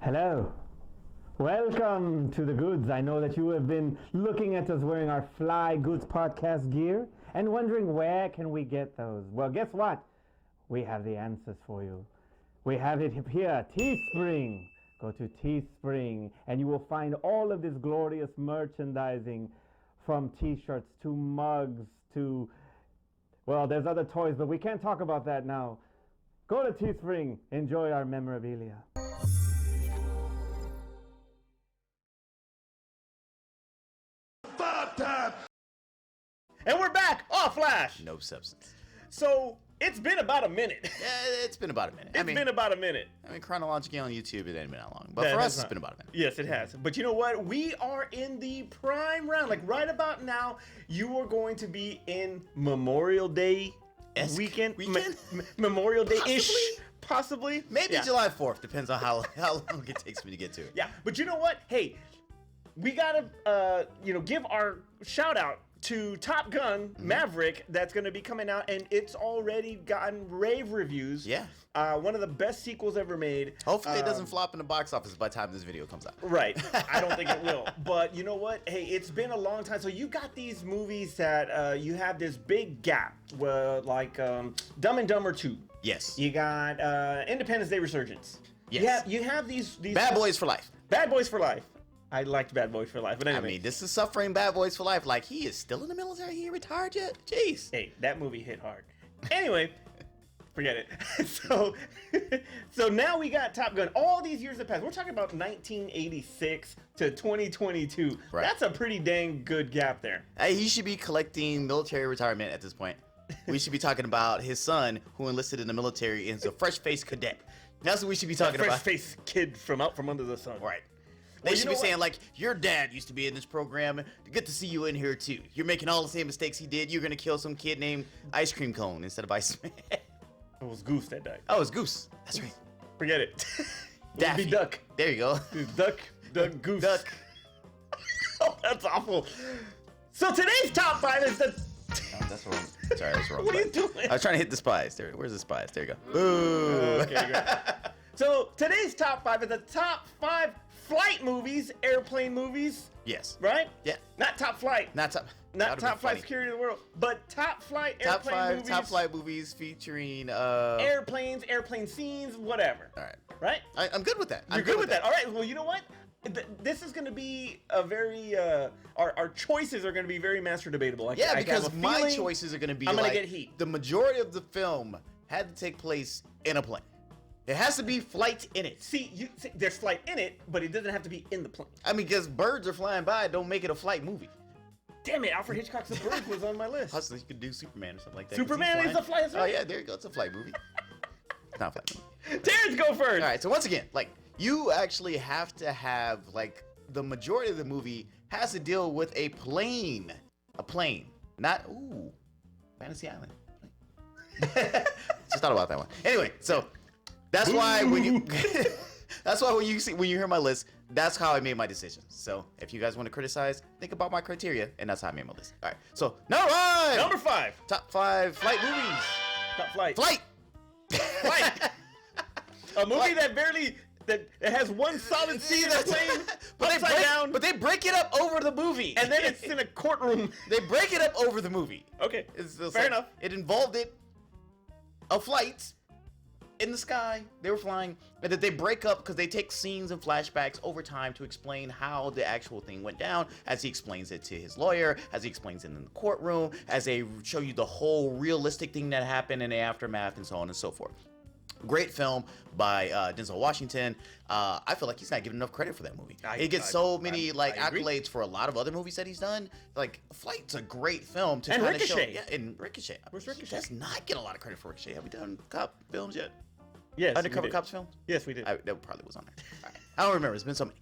Hello. Welcome to the Goods. I know that you have been looking at us wearing our Fly Goods podcast gear and wondering where can we get those. Well, guess what? We have the answers for you. We have it here, Teespring. Go to Teespring and you will find all of this glorious merchandising, from t-shirts to mugs to, well, there's other toys, but we can't talk about that now. Go to Teespring, enjoy our memorabilia. And we're back off Flash. No substance. So it's been about a minute. Yeah, it's been about a minute. It's been about a minute. I mean, chronologically on YouTube, it ain't been that long. But Yeah, for that's us, it's not- been about a minute. Yes, it has. But you know what? We are in the prime round. Like right about now, you are going to be in Memorial Day weekend. Memorial Day-ish. Possibly. Maybe Yeah. July 4th. Depends on how long it takes me to get to it. Yeah, but you know what? Hey, we gotta give our shout out to Top Gun Maverick that's gonna be coming out, and it's already gotten rave reviews. Yeah. One of the best sequels ever made. Hopefully it doesn't flop in the box office by the time this video comes out. Right. I don't think it will. But you know what? Hey, it's been a long time. So you got these movies that you have this big gap where, like Dumb and Dumber 2. Yes. You got Independence Day Resurgence. Yes. You have these Bad Boys for Life. Bad Boys for Life. I liked Bad Boys for Life, but I anyway. mean, this is suffering Bad Boys for Life. Like, he is still in the military. He ain't retired yet. Jeez. Hey, that movie hit hard. Anyway, forget it. So now we got Top Gun. All these years have passed. We're talking about 1986 to 2022. Right. That's a pretty dang good gap there. Hey, he should be collecting military retirement at this point. We should be talking about his son who enlisted in the military and is a fresh-faced cadet. That's what we should be talking about. Fresh-faced kid from out from under the sun. Right. Well, They should be saying, like, your dad used to be in this program. Good to see you in here, too. You're making all the same mistakes he did. You're going to kill some kid named Ice Cream Cone instead of Iceman. It was Goose that died. Oh, it's Goose. That's right. Forget it. It would Daffy. be Duck. There you go. Duck, Goose. Duck. Oh, that's awful. So today's top 5 is the... Oh, that's wrong. Sorry, that's wrong. What are you doing? I was trying to hit the spies. There. Where's the spies? There you go. Boo. Okay, good. So today's top 5 is the top 5 flight movies, airplane movies, Yes. right? Yeah. Not top flight. Not top. Not That'd top be flight funny. security of the world, but top flight Top airplane five. movies. Top flight movies featuring. Airplanes, airplane scenes, whatever. All right. Right? I'm good with that. You're good with that. All right. Well, you know what? This is going to be a very our choices are going to be very master debatable. I Yeah, have a because my feeling choices are going to be. I'm gonna like, get heat. The majority of the film had to take place in a plane. There has to be flight in it. See, there's flight in it, but it doesn't have to be in the plane. I mean, because birds are flying by, don't make it a flight movie. Damn it, Alfred Hitchcock's The Bird was on my list. Hustle, you could do Superman or something like that. Superman is a flight. Oh yeah, there you go. It's a flight movie. It's not a flight movie. Terrence, go first. All right. So once again, like you actually have to have like the majority of the movie has to deal with a plane, not Fantasy Island. Just thought about that one. Anyway, so that's why when you when you hear my list, that's how I made my decisions. So if you guys want to criticize, think about my criteria, and that's how I made my list. All right. So Number 5. top 5 flight movies. Top flight. Flight. A movie that has one solid scene in the plane, upside down, But they break it up over the movie. and then it's in a courtroom. they break it up over the movie. Okay, It's fair enough. It involved a flight in the sky. They were flying, and that they break up because they take scenes and flashbacks over time to explain how the actual thing went down. As he explains it to his lawyer, as he explains it in the courtroom, as they show you the whole realistic thing that happened in the aftermath, and so on and so forth. Great film by Denzel Washington. I feel like he's not given enough credit for that movie. He gets so many I agree. accolades for a lot of other movies that he's done. Like Flight's a great film to And kind of show. Ricochet. Yeah, and Ricochet. Where's Ricochet? He does not get a lot of credit for Ricochet. Have we done cop films yet? Yes, Undercover we did. Cops films? Yes, we did. That probably was on there. All right. I don't remember. It's been so many.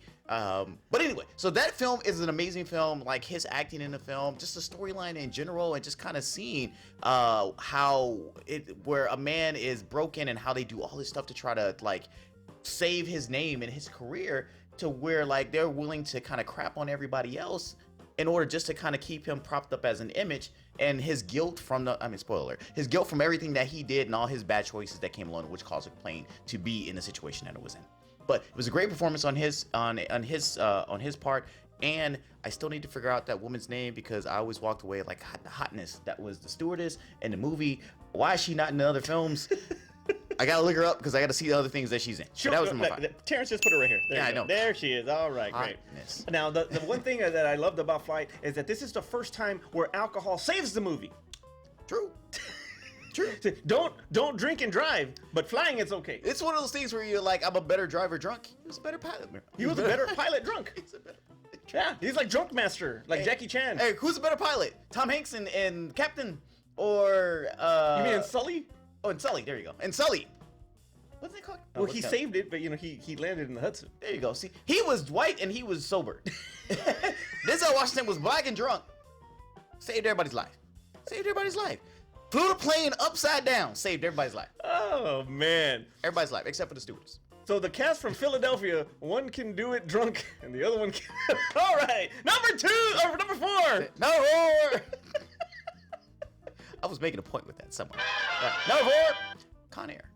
But anyway, so that film is an amazing film. Like his acting in the film, just the storyline in general, and just kind of seeing where a man is broken and how they do all this stuff to try to like save his name and his career, to where like they're willing to kind of crap on everybody else in order just to kind of keep him propped up as an image, and his guilt from spoiler alert, his guilt from everything that he did and all his bad choices that came along, which caused the plane to be in the situation that it was in. But it was a great performance on his part. And I still need to figure out that woman's name because I always walked away like the hotness that was the stewardess in the movie. Why is she not in the other films? I gotta look her up because I gotta see the other things that she's in. Sure, that was number 5. Terrence just put her right here. There Yeah, you I go. know. There she is. All right, Hotness. great. Now, the one thing that I loved about Flight is that this is the first time where alcohol saves the movie. True. True. Don't drink and drive, but flying is okay. It's one of those things where you're like, I'm a better driver drunk. He was a better pilot. He was a better pilot drunk. He's a better. Yeah, he's like drunk master, like Hey, Jackie Chan. Hey, who's a better pilot? Tom Hanks and Captain, or You mean Sully? Oh, and Sully. There you go. And Sully. What's it called? Well, he saved it, but he landed in the Hudson. There you go. See, he was white and he was sober. Denzel Washington was black and drunk. Saved everybody's life. Saved everybody's life. Flew the plane upside down. Saved everybody's life. Oh man. Everybody's life, except for the stewards. So the cast from Philadelphia, one can do it drunk, and the other one can. All right, number 4. No more. I was making a point with that somewhere. Number 4, Con Air.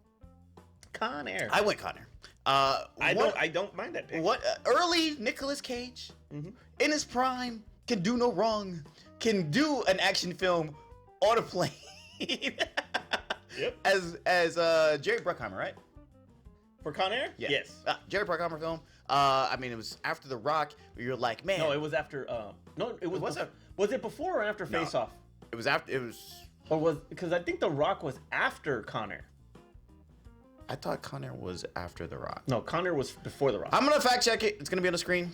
Con Air. I went Con Air. I don't mind that pick. What early Nicolas Cage in his prime can do no wrong, can do an action film on a plane. Yep. As Jerry Bruckheimer, right? For Con Air? Yeah. Yes. Jerry Bruckheimer film. I mean, it was after The Rock, where you're like, man. No, it was after. No, it was. Was it before or after Face Off? It was after. It was. Or was because I think The Rock was after Con Air. I thought Con Air was after The Rock. No, Con Air was before The Rock. I'm gonna fact check it. It's gonna be on the screen.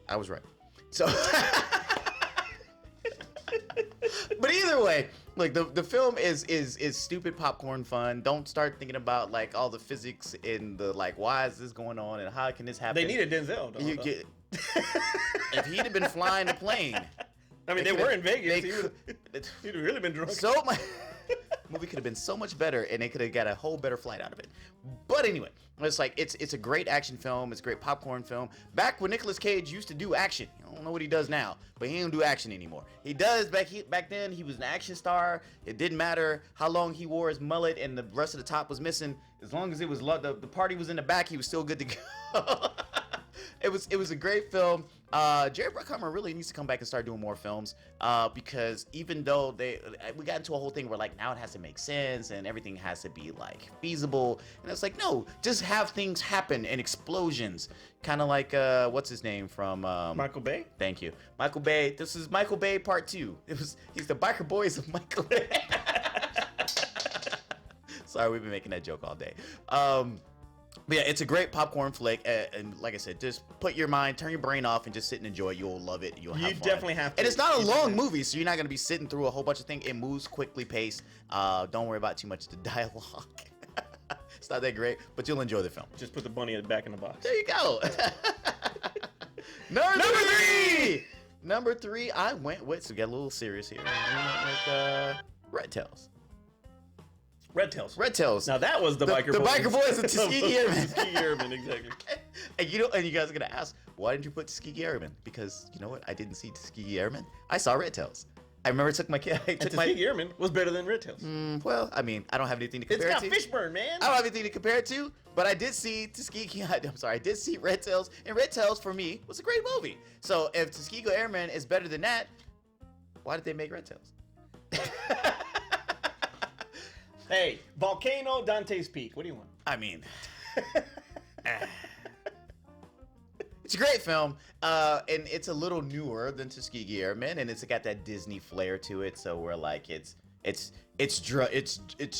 I was right. So. But either way, like the film is stupid popcorn fun. Don't start thinking about like all the physics and the like why is this going on and how can this happen. They needed Denzel. You get, if he'd have been flying the plane. I mean, they were in Vegas. He'd really been drunk. So my movie could have been so much better, and they could have got a whole better flight out of it. But anyway, it's like it's a great action film. It's a great popcorn film. Back when Nicolas Cage used to do action, I don't know what he does now, but he don't do action anymore. He does back then. He was an action star. It didn't matter how long he wore his mullet and the rest of the top was missing. As long as it was the party was in the back, he was still good to go. It was a great film. Jerry Bruckheimer really needs to come back and start doing more films because even though we got into a whole thing where like now it has to make sense and everything has to be like feasible, and it's like no, just have things happen and explosions, kind of like what's his name from Michael Bay. Thank you, Michael Bay. This is Michael Bay Part 2. He's the biker boys of Michael Bay. Sorry, we've been making that joke all day. But yeah, it's a great popcorn flick, and like I said, just put your mind, turn your brain off, and just sit and enjoy it. You'll love it. You'll have fun. You definitely have to. And it's not a long movie, so you're not gonna be sitting through a whole bunch of things. It moves quickly paced. Don't worry about too much of the dialogue. It's not that great, but you'll enjoy the film. Just put the bunny back in the box. There you go. Number 3. Number 3, I went with. So we got a little serious here. I went with Red Tails. Red Tails. Red Tails. Now that was the biker boys. The biker boys of Tuskegee Airmen. Tuskegee Airmen, exactly. And you guys are gonna ask, why didn't you put Tuskegee Airmen? Because you know what? I didn't see Tuskegee Airmen. I saw Red Tails. I remember I took my kid. Tuskegee Airmen was better than Red Tails. Well, I mean, I don't have anything to compare It's got it to. Fishburne, man. I don't have anything to compare it to, but I did see Tuskegee. I'm sorry, I did see Red Tails, and Red Tails for me was a great movie. So if Tuskegee Airmen is better than that, why did they make Red Tails? Hey, Volcano, Dante's Peak. What do you want? I mean, it's a great film, and it's a little newer than Tuskegee Airmen, and it's got that Disney flair to it. So we're like, it's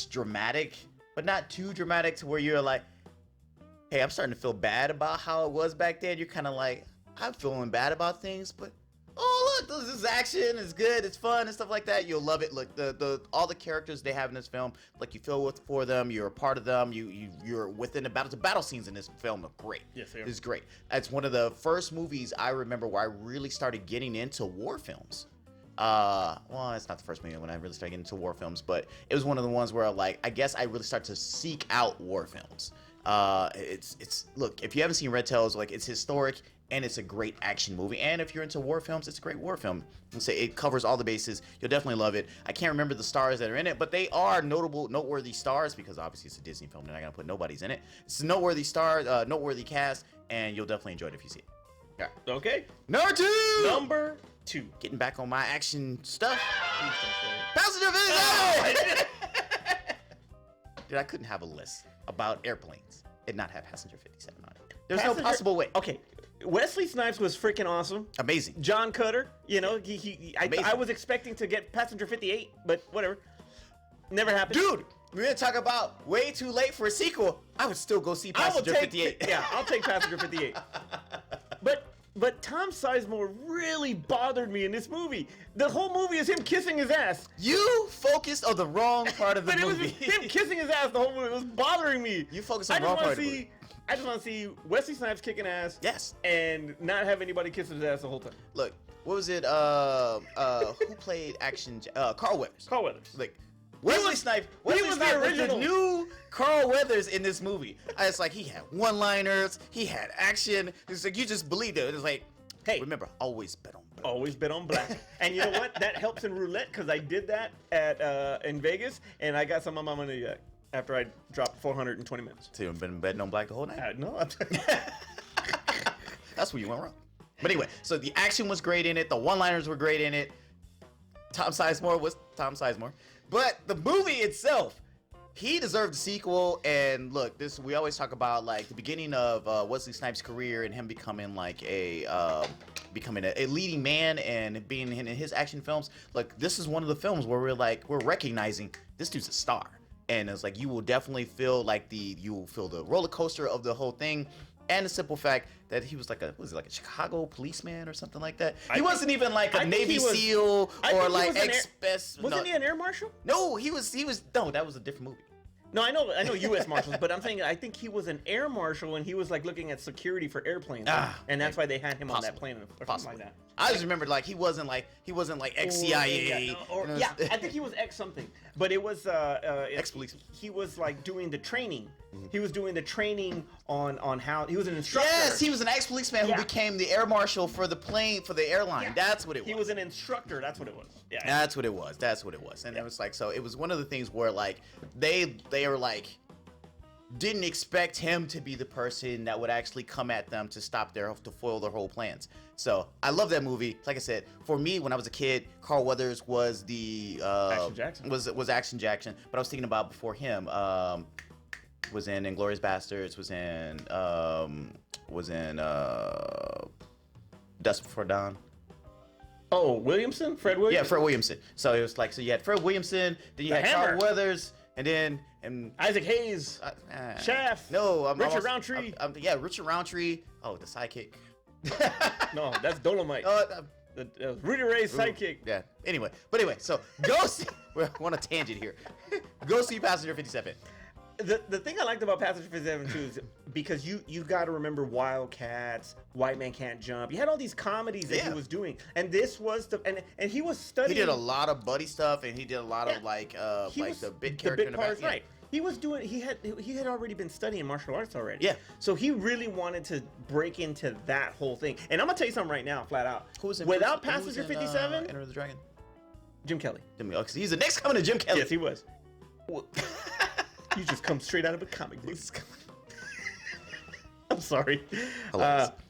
dramatic, but not too dramatic to where you're like, hey, I'm starting to feel bad about how it was back then. You're kind of like, I'm feeling bad about things, but oh look, this is action, it's good, it's fun and stuff like that. You'll love it. Look, all the characters they have in this film, like you feel for them, you're a part of them, you're within the battle. The battle scenes in this film are great. Yes, they are. It's great. It's one of the first movies I remember where I really started getting into war films. Well, it's not the first movie when I really started getting into war films, but it was one of the ones where like I guess I really started to seek out war films. It's look, if you haven't seen Red Tails, like it's historic and it's a great action movie. And if you're into war films, it's a great war film. Say it covers all the bases. You'll definitely love it. I can't remember the stars that are in it, but they are noteworthy stars because obviously it's a Disney film. They're not gonna put nobody's in it. It's a noteworthy star, noteworthy cast, and you'll definitely enjoy it if you see it. Yeah. Okay. Number 2. 2. Getting back on my action stuff. Please don't say it. Passenger 57. Dude, I couldn't have a list about airplanes and not have Passenger 57 on it. There's no possible way. Okay. Wesley Snipes was freaking awesome. Amazing. John Cutter, I was expecting to get Passenger 58, but whatever. Never happened. Dude, we're gonna talk about way too late for a sequel. I would still go see Passenger 58. Yeah, I'll take Passenger 58. But Tom Sizemore really bothered me in this movie. The whole movie is him kissing his ass. You focused on the wrong part of the But movie. it was him kissing his ass the whole movie. It was bothering me. You focused on the wrong part of the movie. I just want to see Wesley Snipes kicking ass. Yes. And not have anybody kiss his ass the whole time. Look, what was it? Who played action? Carl Weathers. Carl Weathers. Like Wesley Snipes. Wesley was the Snipes was original. the new Carl Weathers in this movie. It's like he had one-liners. He had action. It's like you just believed it. It's like, hey, remember, always bet on black. Always bet on black. And you know what? That helps in roulette because I did that at in Vegas, and I got some of my money back after I dropped 420 minutes. So you've been betting on black the whole night? No. That's where you went wrong. But anyway, so the action was great in it. The one-liners were great in it. Tom Sizemore was Tom Sizemore. But the movie itself, he deserved a sequel. And look, we always talk about like the beginning of Wesley Snipes' career and him becoming like a leading man and being in his action films. Like this is one of the films where we're recognizing this dude's a star. And it's like you will definitely feel like you will feel the roller coaster of the whole thing, and the simple fact that he was like a Chicago policeman or something like that. He wasn't even like a Navy SEAL or like ex-spec. Wasn't he an air marshal? No, he was. No, that was a different movie. No, I know U.S. Marshals, but I'm saying I think he was an air marshal and he was like looking at security for airplanes, and that's why they had him on that plane or something like that. I just remembered like he wasn't like ex-CIA. I think he was ex something, but it was ex-policeman. He was like doing the training. He was doing the training on how he was an instructor. Yes, he was an ex-policeman who became the air marshal for the plane for the airline. Yeah. That's what it was. He was an instructor. That's what it was. Yeah. That's what it was. And it was like, so it was one of the things where like they were like didn't expect him to be the person that would actually come at them to foil their whole plans. So I love that movie. Like I said, for me when I was a kid, Carl Weathers was the Action Jackson. was Action Jackson. But I was thinking about before him. Was in Inglourious Bastards. Was in Dusk Before Dawn. Oh, Williamson? Fred Williamson? Yeah, Fred Williamson. So it was like, so you had Fred Williamson, then you had Carl Weathers, and then Isaac Hayes, Shaft. No, Richard Roundtree. Richard Roundtree. Oh, the sidekick. No, that's Dolomite. Rudy Ray's sidekick. Yeah. Anyway, so go see. We're on a tangent here. Go see Passenger 57. The thing I liked about Passenger 57 too is because you got to remember Wildcats, White Man Can't Jump. You had all these comedies that he was doing, and this was and he was studying. He did a lot of buddy stuff, and he did a lot of like the big character in the back. Right. He was doing. He had already been studying martial arts already. Yeah. So he really wanted to break into that whole thing. And I'm gonna tell you something right now, flat out. Without Passenger 57, Enter the Dragon. Jim Kelly. He's the next coming to Jim Kelly. Yes, he was. You just come straight out of a comic book. I'm sorry.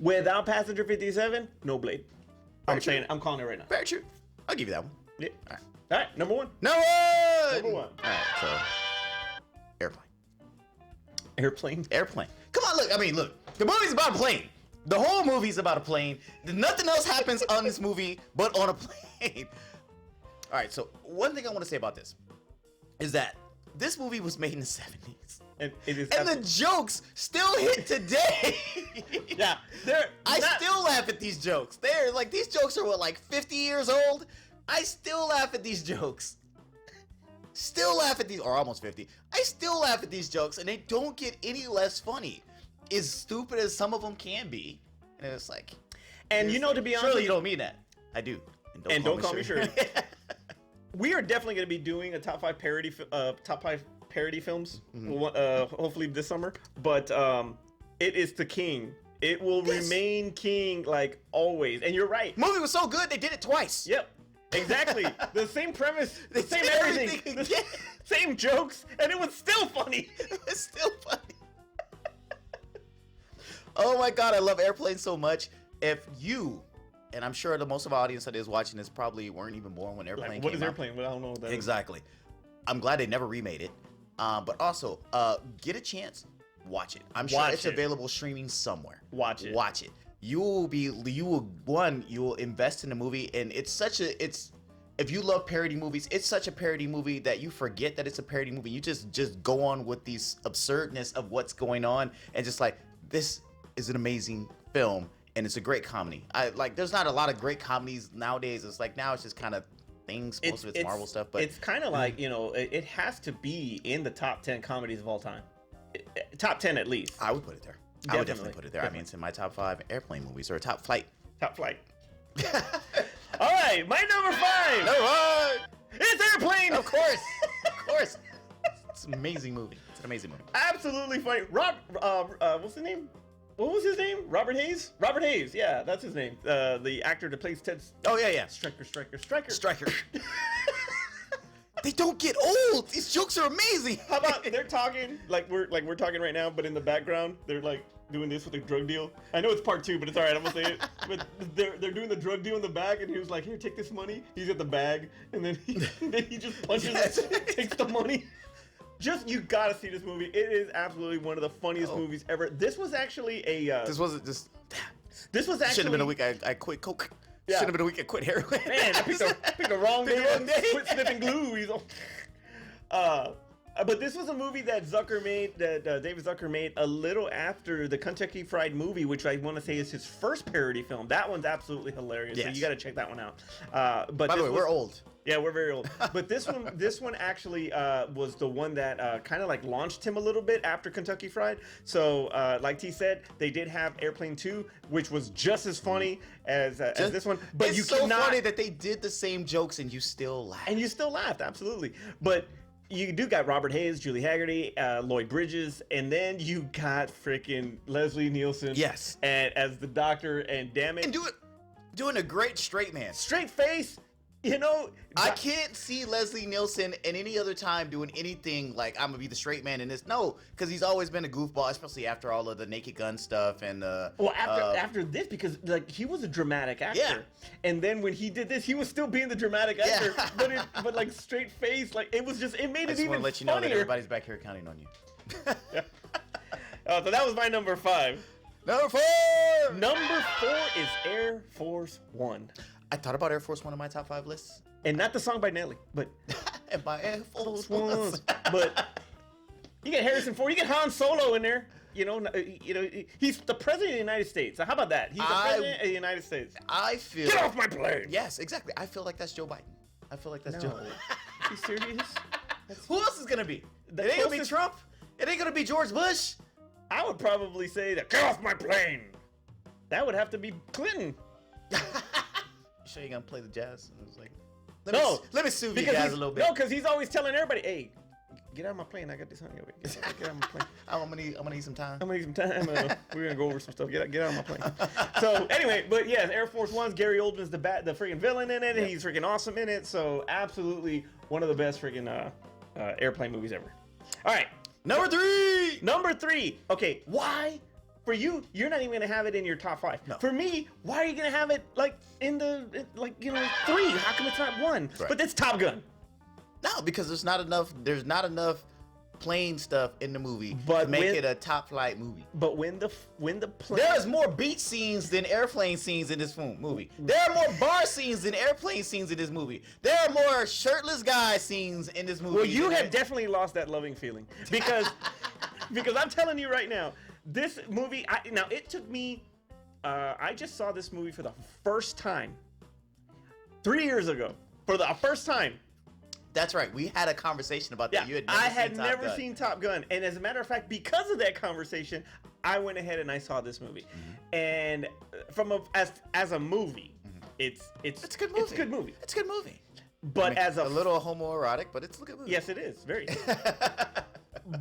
Without Passenger 57, no Blade. I'm calling it right now. Very true. I'll give you that one. Yeah. All right, number one. Number one. Number one. All right, so Airplane. Come on, look. The movie's about a plane. The whole movie's about a plane. Nothing else happens on this movie but on a plane. All right, so one thing I want to say about this is that this movie was made in the 70s. And the jokes still hit today. Yeah. I still laugh at these jokes. They're like, these jokes are 50 years old? I still laugh at these jokes. Or almost 50. I still laugh at these jokes, and they don't get any less funny. As stupid as some of them can be. And it's like... And to be honest... Surely you don't mean that. I do. And don't call me Shirley. We are definitely going to be doing a top 5 parody films. Hopefully this summer, but it is the king. It will remain king like always. And you're right. Movie was so good they did it twice. Yep. Exactly. The same premise, the same everything, the same jokes, and it was still funny. It's still funny. Oh my God, I love Airplane so much. If you, and I'm sure the most of our audience that is watching this probably weren't even born when Airplane came What is out. Airplane? Well, I don't know what that is. Exactly. I'm glad they never remade it. But also, get a chance, watch it. I'm sure it's available streaming somewhere. Watch it. Watch it. You will invest in the movie, and if you love parody movies, it's such a parody movie that you forget that it's a parody movie. You just go on with these absurdness of what's going on, and just like, this is an amazing film, and it's a great comedy. There's not a lot of great comedies nowadays. It's like now it's just kind of things. Most of it's Marvel stuff, but it's kind of like, it has to be in the top 10 comedies of all time. Top 10 at least. I would put it there. I would definitely put it there. Definitely. I mean, it's in my top 5 airplane movies, or top flight. Top flight. All right, my number 5. Number 5. It's Airplane. Of course. Of course. It's an amazing movie. It's an amazing movie. Absolutely funny. What's his name? What was his name? Robert Hayes? Robert Hayes. Yeah, that's his name. The actor that plays Ted's. Oh yeah. Striker. They don't get old. These jokes are amazing. How about they're talking like we're talking right now, but in the background they're like doing this with a drug deal. I know it's part 2, but it's all right. I'm gonna say it. But they're doing the drug deal in the back, and he was like, "Here, take this money." He's got the bag, and then he just punches it, takes the money. You gotta see this movie. It is absolutely one of the funniest movies ever. This was actually a. This wasn't just. This was actually. Should have been a week I quit coke. Yeah. Should have been a week I quit heroin. Man, I picked the wrong day. Quit sniffing glue. But this was a movie that David Zucker made a little after the Kentucky Fried Movie, which I want to say is his first parody film. That one's absolutely hilarious. Yes. So you got to check that one out. But by the way, we're old. Yeah, we're very old. But this one actually was the one that kind of like launched him a little bit after Kentucky Fried. So like T said, they did have Airplane 2, which was just as funny as this one. But it's so funny that they did the same jokes and you still laughed. And you still laughed, absolutely. But you do got Robert Hayes, Julie Haggerty, Lloyd Bridges, and then you got freaking Leslie Nielsen. Yes. And as the doctor, and damn it. And doing a great straight man. Straight face. I can't see Leslie Nielsen in any other time doing anything like I'm gonna be the straight man in this. No, because he's always been a goofball, especially after all of the Naked Gun stuff and after this, because like he was a dramatic actor, and then when he did this, he was still being the dramatic actor, but like straight face, like it made it even funnier. I just want to let you know that everybody's back here counting on you. So that was my number 5. Number 4. Number 4 is Air Force One. I thought about Air Force One on my top 5 lists. And not the song by Nelly, but and by Air Force One. But you get Harrison Ford, you get Han Solo in there. He's the president of the United States. So how about that? He's the president of the United States. I feel. Get off my plane. Yes, exactly. I feel like that's Joe Biden. I feel like that's Joe Biden. Are you serious? Who else is gonna be? It ain't gonna be Trump. It ain't gonna be George Bush. I would probably say that. Get off my plane. That would have to be Clinton. You sure you gonna play the jazz? And it was like, let me soothe you guys a little bit. No, because he's always telling everybody, "Hey, get out of my plane. I got this honey over here. Get out of my plane. I'm gonna need some time. I'm gonna need some time. We're gonna go over some stuff. Get out of my plane." So anyway, but yeah, Air Force One's Gary Oldman's the freaking villain in it. Yeah. He's freaking awesome in it. So absolutely one of the best freaking airplane movies ever. All right, number 3. Number 3. Okay, why? For you, you're not even gonna have it in your top 5. No. For me, why are you gonna have it like in the 3? How come it's not 1? Right. But it's Top Gun. No, because there's not enough plane stuff in the movie to make it a top flight movie. But when the plane, there's more beach scenes than airplane scenes in this movie. There are more bar scenes than airplane scenes in this movie. There are more shirtless guy scenes in this movie. Well, you have definitely lost that loving feeling because I'm telling you right now. This movie, it took me, I just saw this movie for the first time 3 years ago. For the first time. That's right. We had a conversation about that. Yeah, I had never seen Top Gun. And as a matter of fact, because of that conversation, I went ahead and I saw this movie. Mm-hmm. And as a movie, it's a good movie. It's a good movie. But as a little homoerotic, but it's a good movie. Yes, it is very.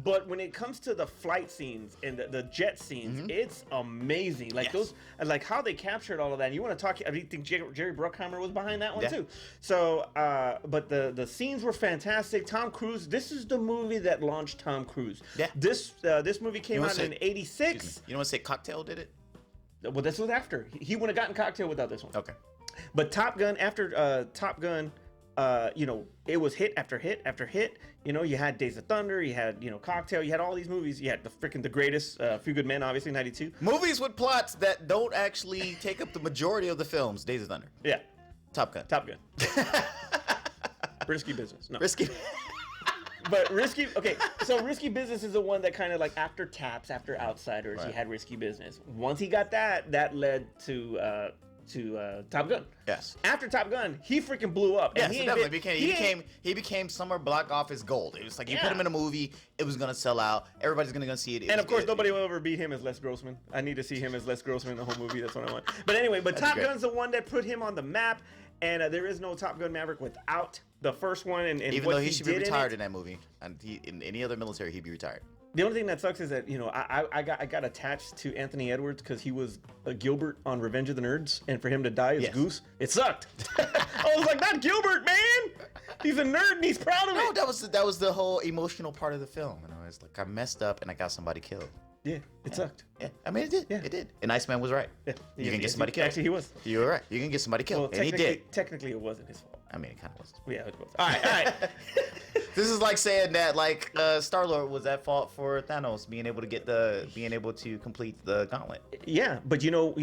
But when it comes to the flight scenes and the jet scenes, it's amazing. Like those, like how they captured all of that. And you want to talk? I think Jerry Bruckheimer was behind that one too. So, but the scenes were fantastic. Tom Cruise. This is the movie that launched Tom Cruise. Yeah. This movie came out in '86. You don't want to say Cocktail did it? Well, this was after. He wouldn't have gotten Cocktail without this one. Okay. But Top Gun, after Top Gun, you know, it was hit after hit after hit. You know, you had Days of Thunder, you had, you know, Cocktail, you had all these movies. You had the greatest, Few Good Men, obviously, '92. Movies with plots that don't actually take up the majority of the films. Days of Thunder. Yeah. Top Gun. Top Gun. Risky Business. No. Risky. But okay, so Risky Business is the one that kind of like after Taps, after Outsiders, he had Risky Business. Once he got that led to Top Gun. Yes. After Top Gun, he freaking blew up. Yes, he definitely he became summer block office gold. It was like you put him in a movie, it was gonna sell out. Everybody's gonna go see it. And of course, nobody will ever beat him as Les Grossman. I need to see him as Les Grossman in the whole movie. That's what I want. But anyway, Top Gun's the one that put him on the map. And there is no Top Gun Maverick without the first one. And even what though he should be retired in that movie, and in any other military, he'd be retired. The only thing that sucks is that, you know, I got attached to Anthony Edwards because he was Gilbert on Revenge of the Nerds, and for him to die as Goose, it sucked. I was like, not Gilbert, man. He's a nerd and he's proud of it. No, that was the whole emotional part of the film. You know, it's like I messed up and I got somebody killed. Yeah, it sucked. Yeah, I mean it did. Yeah. It did. And Iceman was right. Yeah, you can get somebody killed. Actually, he was. You were right. You can get somebody killed, and he did. Technically, it wasn't his fault. I mean, it kind of was. Yeah, it was. All right. This is like saying that Star-Lord was at fault for Thanos being able to complete the gauntlet. Yeah, but you know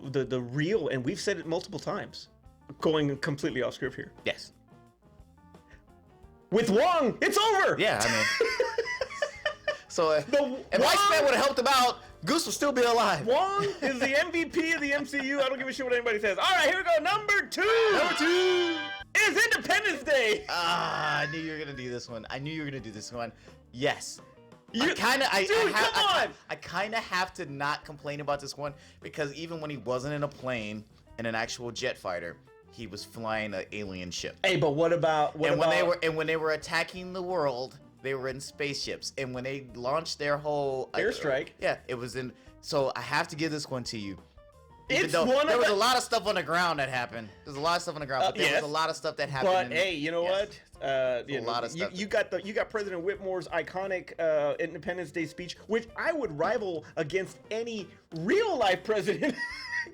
the real, and we've said it multiple times, going completely off script here. Yes. With Wong, it's over. Yeah, I mean. So if Iceman would have helped him out, Goose would still be alive. Wong is the MVP of the MCU. I don't give a shit what anybody says. All right, here we go. Number two is Independence Day. I knew you were gonna do this one. Yes. I kind of have to not complain about this one because even when he wasn't in a plane in an actual jet fighter, he was flying an alien ship. Hey, but when they were attacking the world, they were in spaceships, and when they launched their whole airstrike, it was in. So I have to give this one to you. There was a lot of stuff on the ground that happened. There's a lot of stuff on the ground, but there was a lot of stuff that happened. But hey, you know what? A lot of stuff. You got President Whitmore's iconic Independence Day speech, which I would rival against any real life president.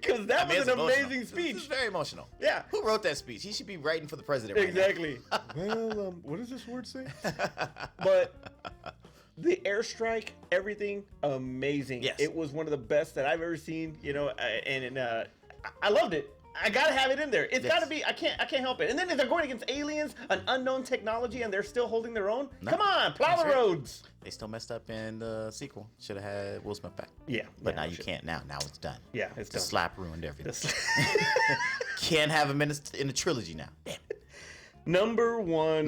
Because that was an amazing speech. It's very emotional. Yeah. Who wrote that speech? He should be writing for the president right exactly. Well, what does this word say? But the airstrike, everything, amazing. Yes. It was one of the best that I've ever seen, you know, and I loved it. I gotta have it in there. It's gotta be. I can't help it. And then if they're going against aliens, an unknown technology, and they're still holding their own, come on, plow the roads. They still messed up in the sequel. Should have had Will Smith back. Yeah, but now you can't. Now it's done. Yeah, it's done. The slap ruined everything. Can't have him in the trilogy now. Damn. Number one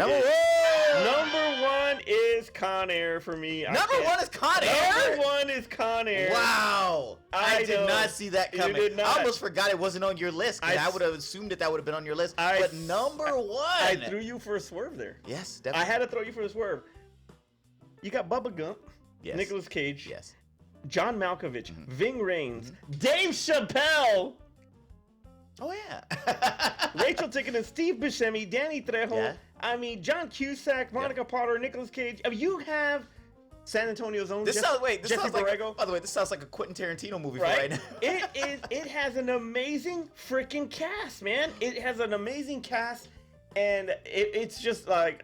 is Con Air for me. Number one is Con Air? Number one is Con Air. Wow. I did not see that coming. You did not. I almost forgot it wasn't on your list. I would have assumed that would have been on your list. But number one. I threw you for a swerve there. Yes, definitely. I had to throw you for a swerve. You got Bubba Gump, yes. Nicolas Cage, yes. John Malkovich, Ving Rhames, Dave Chappelle. Oh, yeah. Rachel Ticotin, Steve Buscemi, Danny Trejo. Yeah. I mean, John Cusack, Monica Potter, Nicolas Cage. I mean, you have San Antonio's own Jesse Borrego. By the way, this sounds like a Quentin Tarantino movie right now. It has an amazing freaking cast, man. It has an amazing cast, and it's just like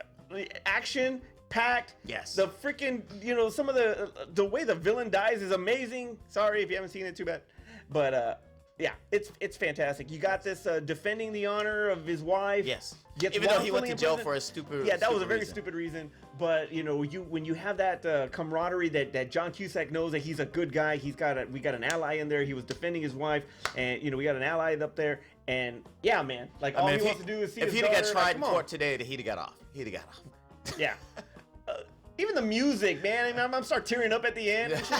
action packed. Yes. The freaking, you know, some of the way the villain dies is amazing. Sorry if you haven't seen it, too bad. But yeah, it's fantastic. You got this defending the honor of his wife. Yes. Even though he went to jail for a stupid. Yeah, that was a very stupid reason. But you know, when you have that camaraderie that John Cusack knows that he's a good guy. We got an ally in there. He was defending his wife, and you know we got an ally up there. And yeah, man, like all he wants to do is see his daughter. If he'd have got tried in court today, he'd have got off. Yeah. Even the music, man. I mean, I'm start tearing up at the end. How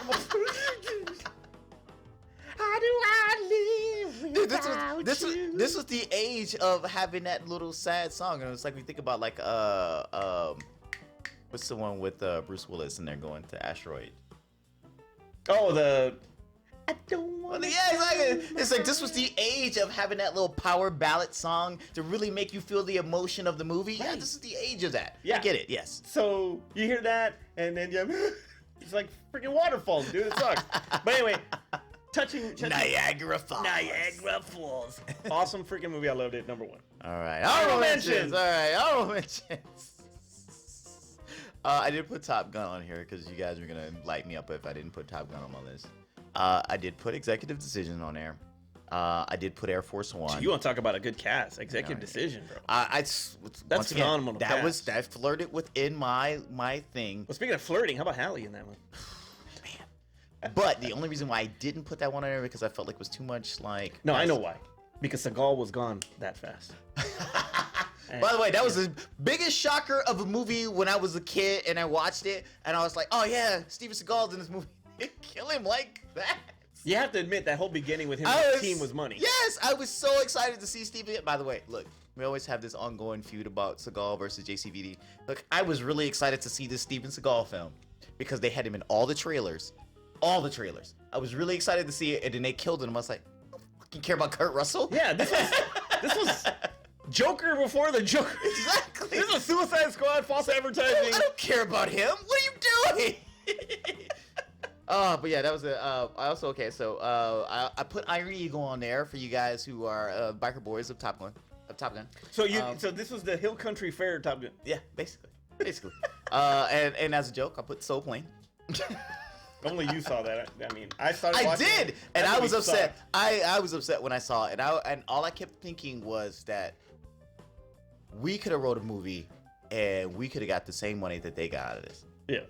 do I live? Dude, this was the age of having that little sad song, and it's like we think about like what's the one with Bruce Willis and they're going to asteroid? Oh, the I don't want. Yeah, exactly. It's like this was the age of having that little power ballad song to really make you feel the emotion of the movie. Right. Yeah, this is the age of that. Yeah, I get it. Yes. So you hear that, and then it's like freaking waterfalls, dude. It sucks. But anyway, touching Niagara Falls. Niagara Falls. Awesome freaking movie. I loved it. Number 1. All right. Honorable mentions. All right. Honorable mentions. I did put Top Gun on here because you guys were gonna light me up if I didn't put Top Gun on my list. I did put Executive Decision on there. I did put Air Force One. So you want to talk about a good cast? Executive Decision, bro. That's phenomenal. That flirted within my thing. Well, speaking of flirting, how about Halle in that one? Man. But the only reason why I didn't put that one on there because I felt like it was too much like. No, I know why. Because Seagal was gone that fast. By the way, that was the biggest shocker of a movie when I was a kid and I watched it and I was like, oh yeah, Steven Seagal's in this movie. Kill him like that. You have to admit that whole beginning with him and his team was money. Yes, I was so excited to see Steven. By the way, look, we always have this ongoing feud about Seagal versus JCVD. Look, I was really excited to see this Steven Seagal film because they had him in all the trailers. All the trailers. I was really excited to see it, and then they killed him. I was like, I don't fucking care about Kurt Russell. Yeah, this was Joker before the Joker. Exactly. This is Suicide Squad, false advertising. I don't care about him. What are you doing? But yeah, that was I also okay. So I put Iron Eagle on there for you guys who are biker boys of Top Gun. So so this was the Hill Country Fair Top Gun. Yeah, basically. And as a joke, I put Soul Plane. Only you saw that. I mean, I started. I did, and I was upset. I was upset when I saw it, and all I kept thinking was that we could have wrote a movie, and we could have got the same money that they got out of this. Yeah.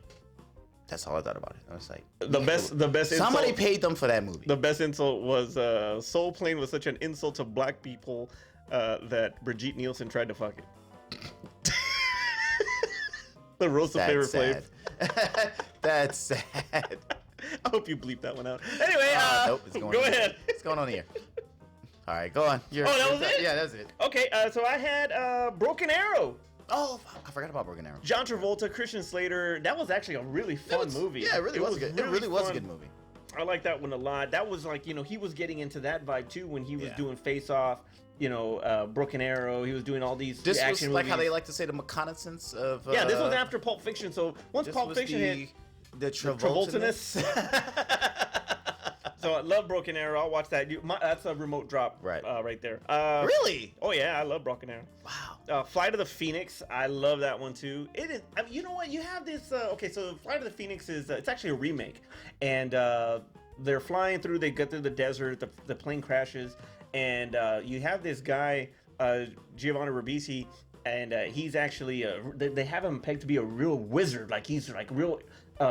That's all I thought about it. I was like, the best. Somebody insult, paid them for that movie. The best insult was Soul Plane was such an insult to black people that Brigitte Nielsen tried to fuck it. The roast of favorite flavor. That's sad. I hope you bleep that one out. Anyway, nope, it's going go on ahead. It's going on here. All right, go on. That was it? Yeah, that was it. Okay, so I had Broken Arrow. Oh, I forgot about Broken Arrow. John Travolta, Christian Slater. That was actually a really fun movie. Yeah, it really was good. It really was a good movie. I like that one a lot. That was like, he was getting into that vibe too when he was doing Face Off, Broken Arrow. He was doing all these this action was like movies. How they like to say the reconnaissance of. Yeah, this was after Pulp Fiction. So once Pulp Fiction hit, the Travolta-ness. So I love Broken Arrow. I'll watch that. That's a remote drop right there. Really? Oh yeah, I love Broken Arrow. Wow. Flight of the Phoenix. I love that one too. It is. I mean, you know what? You have this. Okay, so Flight of the Phoenix is it's actually a remake, and they're flying through. They get through the desert. The plane crashes, and you have this guy, Giovanni Ribisi, and he's actually they have him pegged to be a real wizard. Like he's like real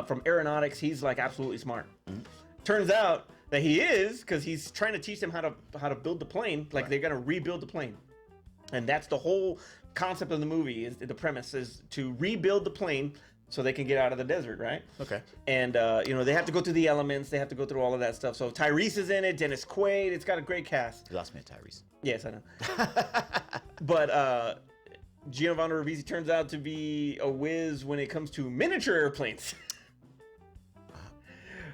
from aeronautics. He's like absolutely smart. Mm-hmm. Turns out that he is, because he's trying to teach them how to build the plane. Like they're gonna rebuild the plane, and that's the whole concept of the movie. Is the premise is to rebuild the plane so they can get out of the desert, right? Okay. And they have to go through the elements. They have to go through all of that stuff. So Tyrese is in it. Dennis Quaid. It's got a great cast. You lost me at Tyrese. Yes, I know. But Giovanni Ribisi turns out to be a whiz when it comes to miniature airplanes.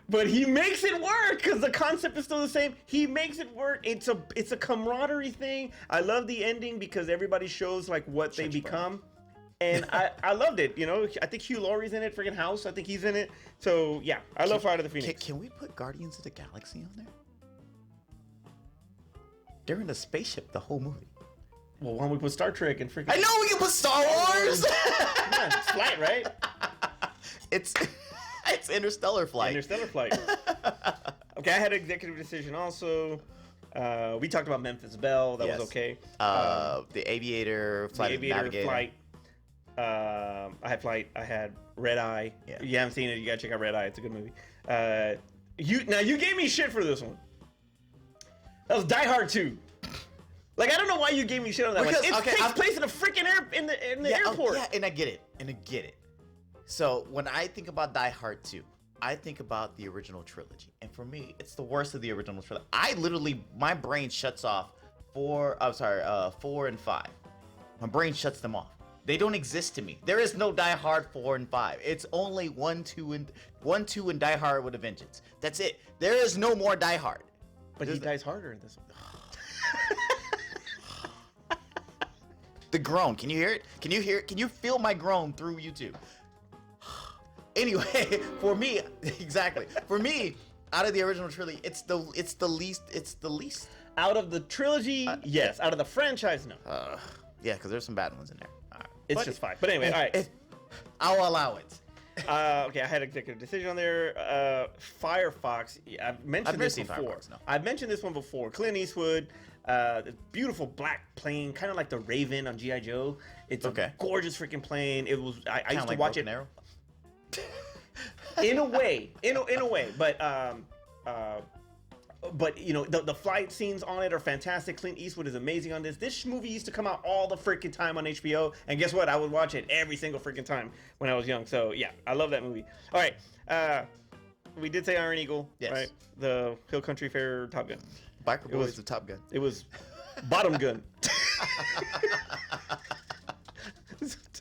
But he makes it work because the concept is still the same. He makes it work. It's a camaraderie thing. I love the ending because everybody shows like what they become, and I loved it. I think Hugh Laurie's in it. Friggin' House. I think he's in it. So yeah, I love Flight of the Phoenix. Can we put Guardians of the Galaxy on there? They're in a spaceship the whole movie. Well, why don't we put Star Trek and freaking? I know we can put Star Wars. Come on, it's Flight, right? It's Interstellar Flight. Okay, I had an executive decision also. We talked about Memphis Belle. That was okay. The Aviator, Flight. I had Flight. I had Red Eye. Yeah. If you haven't seen it, you gotta check out Red Eye. It's a good movie. You gave me shit for this one. That was Die Hard 2. Like, I don't know why you gave me shit on that one. It takes place in a freaking in the airport. Yeah, and I get it. So when I think about Die Hard 2, I think about the original trilogy, and for me, it's the worst of the original trilogy. My brain shuts off 4 and 5. My brain shuts them off. They don't exist to me. There is no Die Hard 4 and 5. It's only 1, 2, and Die Hard with a Vengeance. That's it. There is no more Die Hard. But he dies harder in this one. The groan. Can you hear it? Can you hear it? Can you feel my groan through YouTube? Anyway, for me, exactly. For me, out of the original trilogy, it's the least. Out of the trilogy, yes. Out of the franchise, no. Yeah, because there's some bad ones in there. It's just fine. But anyway, all right. I'll allow it. Okay, I had to take a decision on there. Firefox. Yeah, I've mentioned this before. Firefox, no. I've mentioned this one before. Clint Eastwood, the beautiful black plane, kind of like the Raven on G.I. Joe. It's a gorgeous freaking plane. It was. I used to watch it. Arrow? In a way, but you know the flight scenes on it are fantastic. Clint Eastwood is amazing on this. This movie used to come out all the freaking time on HBO, and guess what? I would watch it every single freaking time when I was young. So yeah, I love that movie. All right, we did say Iron Eagle, yes. Right? The Hill Country Fair Top Gun. Biker Boys, the Top Gun. It was Bottom Gun.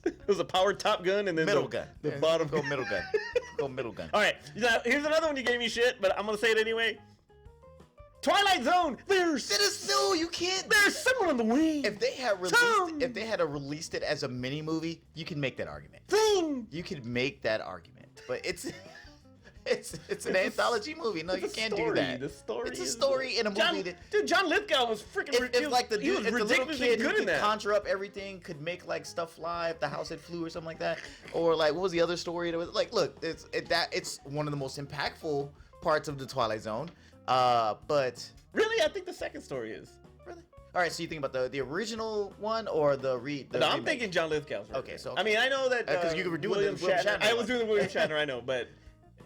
It was a powered Top Gun and then middle gun. The bottom go middle gun. Go middle gun. All right, now, here's another one you gave me shit, but I'm gonna say it anyway. Twilight Zone. You can't. There's someone on the wing. If they had released it as a mini movie, you can make that argument. You could make that argument, but it's an anthology movie. No, you can't do that. The story. It's a story in a movie. John Lithgow was freaking. If the little kid who could that. conjure up everything could make like stuff fly if the house had flew or something like that, or like what was the other story that was like? Look, it's one of the most impactful parts of the Twilight Zone. But really, I think the second story is. Really? All right, so you think about the original one or the No, I'm thinking John Lithgow's. Okay, so I mean, I know that because you were doing William the Shatner. I was doing the William Shatner, I know, but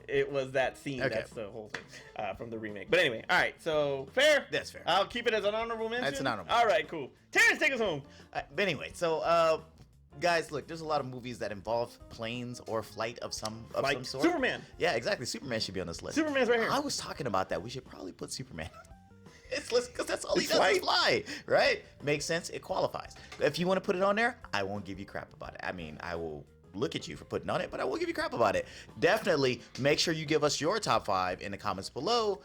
it was that scene. Okay. That's the whole thing from the remake. But anyway, all right, so fair. That's fair. I'll keep it as an honorable mention. That's an honorable. All right, cool. Terrence, take us home. But anyway, so guys, look, there's a lot of movies that involve planes or flight of some sort. Superman. Yeah, exactly. Superman should be on this list. Superman's right here. I was talking about that. We should probably put Superman. Because that's all he does is fly, right? Makes sense. It qualifies. If you want to put it on there, I won't give you crap about it. I mean, I will look at you for putting on it, but I won't give you crap about it. Definitely make sure you give us your top 5 in the comments below.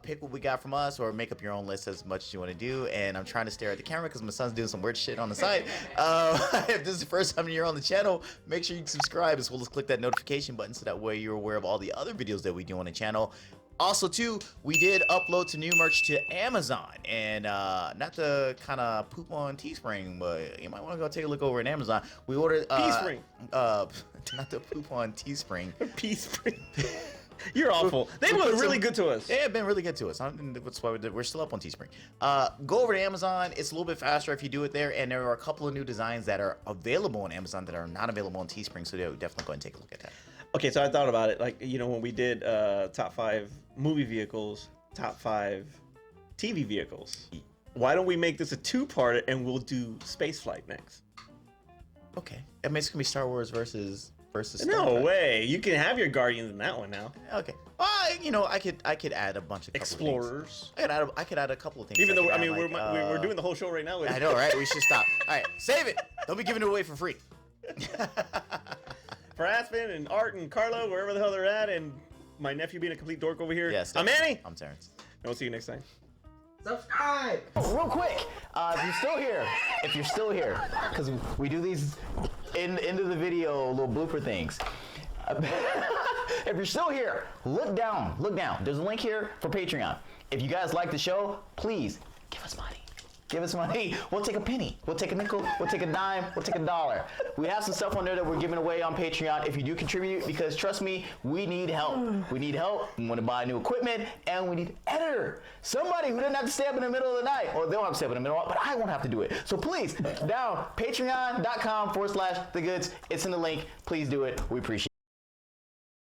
Pick what we got from us or make up your own list as much as you want to do. And I'm trying to stare at the camera because my son's doing some weird shit on the side. If this is the first time you're on the channel, make sure you subscribe as well as click that notification button so that way you're aware of all the other videos that we do on the channel. Also, too, we did upload some new merch to Amazon, and not to kind of poop on Teespring, but you might want to go take a look over at Amazon. We ordered Teespring. Not to poop on Teespring. Teespring. You're awful. They were really good to us. They have been really good to us. That's why we're still up on Teespring. Go over to Amazon. It's a little bit faster if you do it there, and there are a couple of new designs that are available on Amazon that are not available on Teespring, so definitely go and take a look at that. Okay, so I thought about it, like, you know, when we did top 5 movie vehicles, top 5 TV vehicles. Why don't we make this a 2-part and we'll do spaceflight next? Okay, I mean, it's gonna be Star Wars versus. No way! You can have your Guardians in that one now. Okay. You know, I could add a bunch of Explorers. I could add a couple of things. Even though we're doing the whole show right now. I know, right? We should stop. All right, save it. Don't be giving it away for free. For Aspen and Art and Carlo, wherever the hell they're at, and my nephew being a complete dork over here. Yes. I'm Manny. I'm Terrence. And we'll see you next time. Subscribe! Real quick, if you're still here, because we do these into the video little blooper things. If you're still here, look down. There's a link here for Patreon. If you guys like the show, please give us money. We'll take a penny. We'll take a nickel. We'll take a dime. We'll take $1. We have some stuff on there that we're giving away on Patreon if you do contribute, because trust me, we need help. We want to buy new equipment, and we need an editor. Somebody who doesn't have to stay up in the middle of the night. Or they don't have to stay up in the middle, but I won't have to do it. So please, down patreon.com/thegoods. It's in the link. Please do it. We appreciate it.